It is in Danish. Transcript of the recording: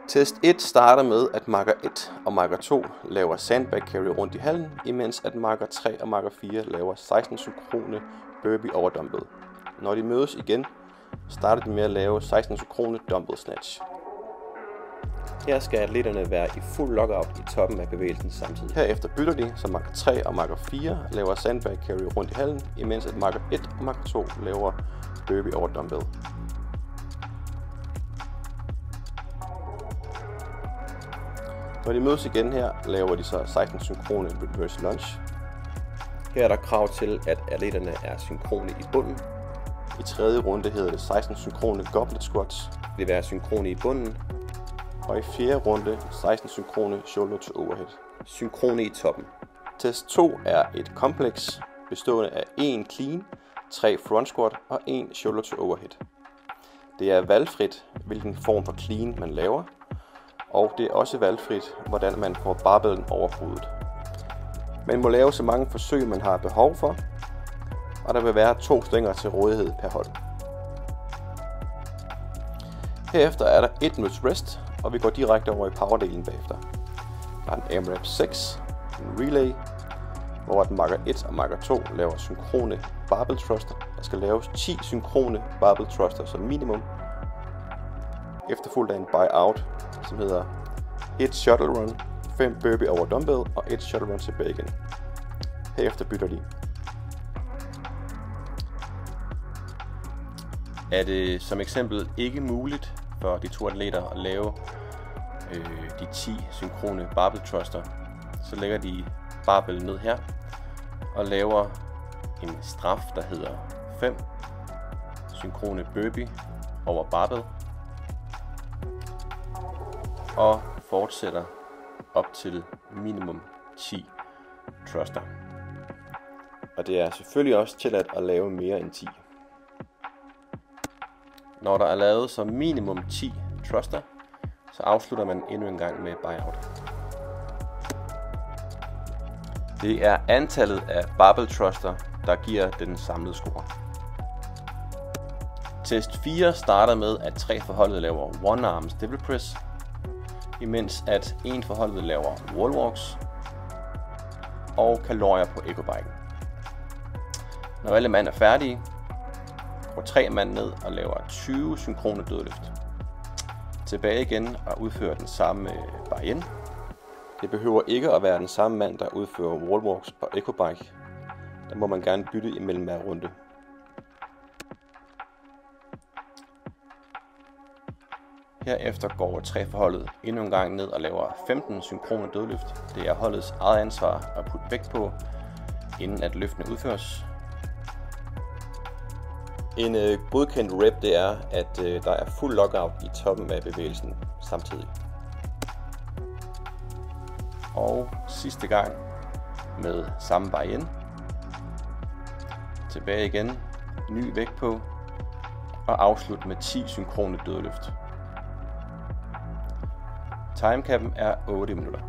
Test 1 starter med, at marker 1 og marker 2 laver sandbag carry rundt i hallen, imens at marker 3 og marker 4 laver 16 synkrone burpee over dumbbell. Når de mødes igen, starter de med at lave 16 synkrone dumbbell snatch. Her skal atleterne være i fuld lockout i toppen af bevægelsen samtidig. Herefter bytter de, så marker 3 og marker 4 laver sandbag carry rundt i hallen, imens at marker 1 og marker 2 laver burpee over dumbbell. Når de mødes igen her, laver de så 16 synkrone reverse lunge. Her er der krav til, at atleterne er synkrone i bunden. I tredje runde hedder det 16 synkrone goblet squats. Det vil være synkrone i bunden. Og i fjerde runde 16 synkrone shoulder to overhead. Synkrone i toppen. Test 2 er et kompleks bestående af 1 clean, 3 front squat og 1 shoulder to overhead. Det er valgfrit, hvilken form for clean man laver. Og det er også valgfrit, hvordan man får barbellen over hovedet. Man må lave så mange forsøg, man har behov for, og der vil være 2 stænger til rådighed per hold. Herefter er der 1 minuts rest, og vi går direkte over i powerdelen bagefter. Der er en AMRAP 6, en relay, hvor marker 1 og marker 2 laver synkrone barbell thruster. Der skal laves 10 synkrone barbell thruster som minimum, efterfulgt af en buy-out, som hedder 1 shuttle run, 5 burpee over dumbbell og 1 shuttle run tilbage igen. Herefter bytter de. Er det som eksempel ikke muligt for de 2 atleter at lave de 10 synkrone barbell thruster, så lægger de barbell ned her og laver en straf, der hedder 5 synkrone burpee over barbell, og fortsætter op til minimum 10 thruster. Og det er selvfølgelig også tilladt at lave mere end 10. Når der er lavet som minimum 10 thruster, så afslutter man endnu en gang med buyout. Det er antallet af barbell thruster, der giver den samlede score. Test 4 starter med, at 3 forholdet laver one arm swivel press, imens at 1 forholdet laver wall walks og kalorier på eco-biken. Når alle mand er færdige, går 3 mand ned og laver 20 synkrone dødløft. Tilbage igen og udfører den samme bar in. Det behøver ikke at være den samme mand, der udfører wall walks og eco-bike. Der må man gerne bytte imellem hver runde. Herefter går 3 forholdet endnu en gang ned og laver 15 synkrone dødløft. Det er holdets eget ansvar at putte vægt på, inden at løftene udføres. En godkendt rep, det er, at der er fuld lockout i toppen af bevægelsen samtidig. Og sidste gang med samme bar in. Tilbage igen, ny vægt på, og afslut med 10 synkrone dødløft. Timecappen er 8 minutter.